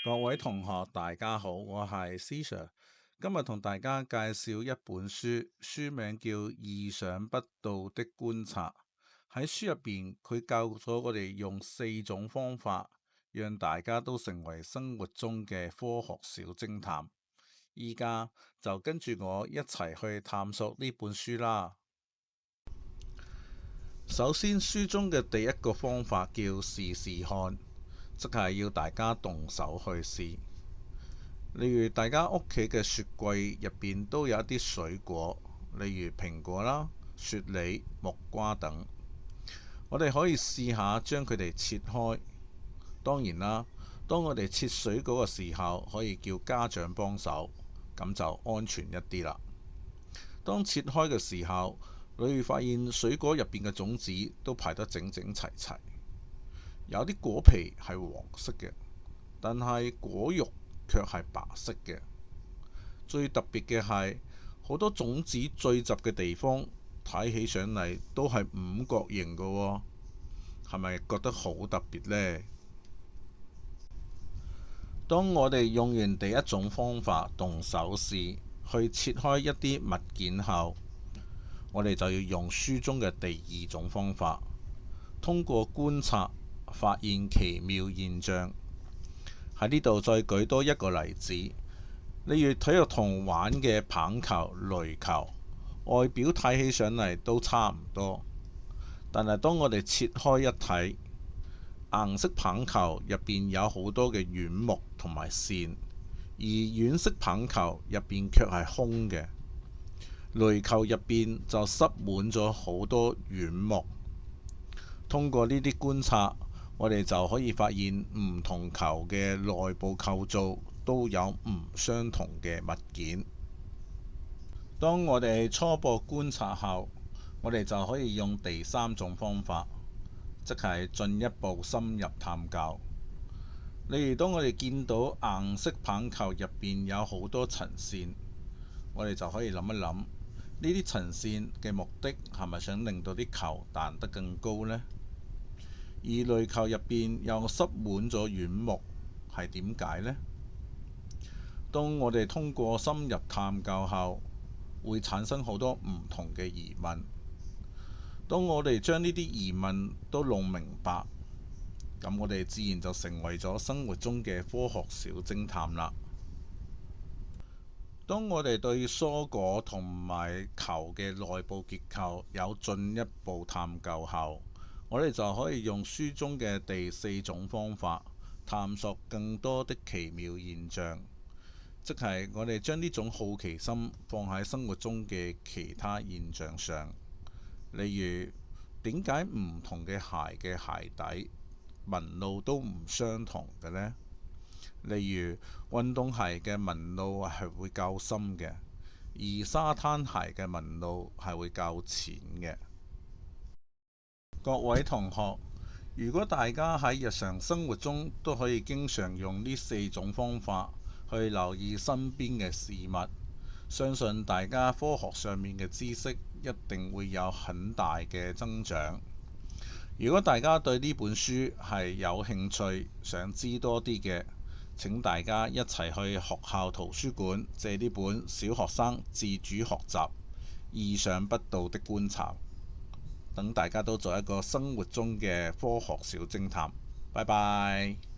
各位同學，大家好，我係 C Sir，今日同大家介紹一本書，書名叫《意想不到的觀察》。喺書入邊，佢教咗我哋用4種方法，讓大家都成為生活中嘅科學小偵探。依家就跟住我一齊去探索呢本書啦。首先，書中嘅第一個方法叫試試看，即係要大家動手去試。例如大家屋企嘅雪櫃入邊都有一啲水果，例如蘋果啦、雪梨、木瓜等。我哋可以試下將佢哋切開。當然啦，當我哋切水果嘅時候，可以叫家長幫手，咁就安全一啲啦。當切開嘅時候，你會發現水果入邊嘅種子都排得整整齊齊。有啲果皮係黃色嘅，但係果肉卻係白色嘅。最特別嘅係，好多種子聚集嘅地方睇起上嚟都係五角形嘅喎，係咪覺得好特別呢？當我哋用完第一種方法動手試去切開一啲物件後，我哋就要用書中嘅第二種方法，通過觀察發現奇妙現象。喺呢度再舉多一個例子，例如體育堂玩嘅棒球、壘球，外表睇起上嚟都差唔多，但係當我哋切開一睇，硬色棒球入邊有好多嘅軟木同埋線，而軟色棒球入邊卻係空嘅。壘球入邊就塞滿咗好多軟木。通過呢啲觀察，我哋就可以發現唔同球嘅內部構造都有唔相同嘅物件。當我哋初步觀察後，我哋就可以用第三種方法，即係進一步深入探究。例如，當我哋見到硬色棒球入邊有好多層線，我哋就可以諗一諗，呢啲層線嘅目的係咪想令到啲球彈得更高呢？而壘球入邊又塞滿咗軟木，係點解呢？當我哋通過深入探究後，會產生好多唔同嘅疑問。當我哋將呢啲疑問都弄明白，咁我哋自然就成為咗生活中嘅科學小偵探啦。當我哋對蔬果同埋球嘅內部結構有進一步探究後，我哋就可以用書中嘅第4種方法，探索更多的奇妙現象，即係我哋將呢種好奇心放喺生活中嘅其他現象上。例如，點解唔同嘅鞋嘅鞋底紋路都唔相同嘅呢？例如，運動鞋嘅紋路係會較深嘅，而沙灘鞋嘅紋路係會較淺嘅。各位同學，如果大家喺日常生活中都可以經常用呢4種方法去留意身邊嘅事物，相信大家科學上面嘅知識一定會有很大嘅增長。如果大家對呢本書係有興趣，想知多啲嘅，請大家一齊去學校圖書館借呢本小學生自主學習意想不到的觀察。等大家都做一個生活中嘅科學小偵探。拜拜。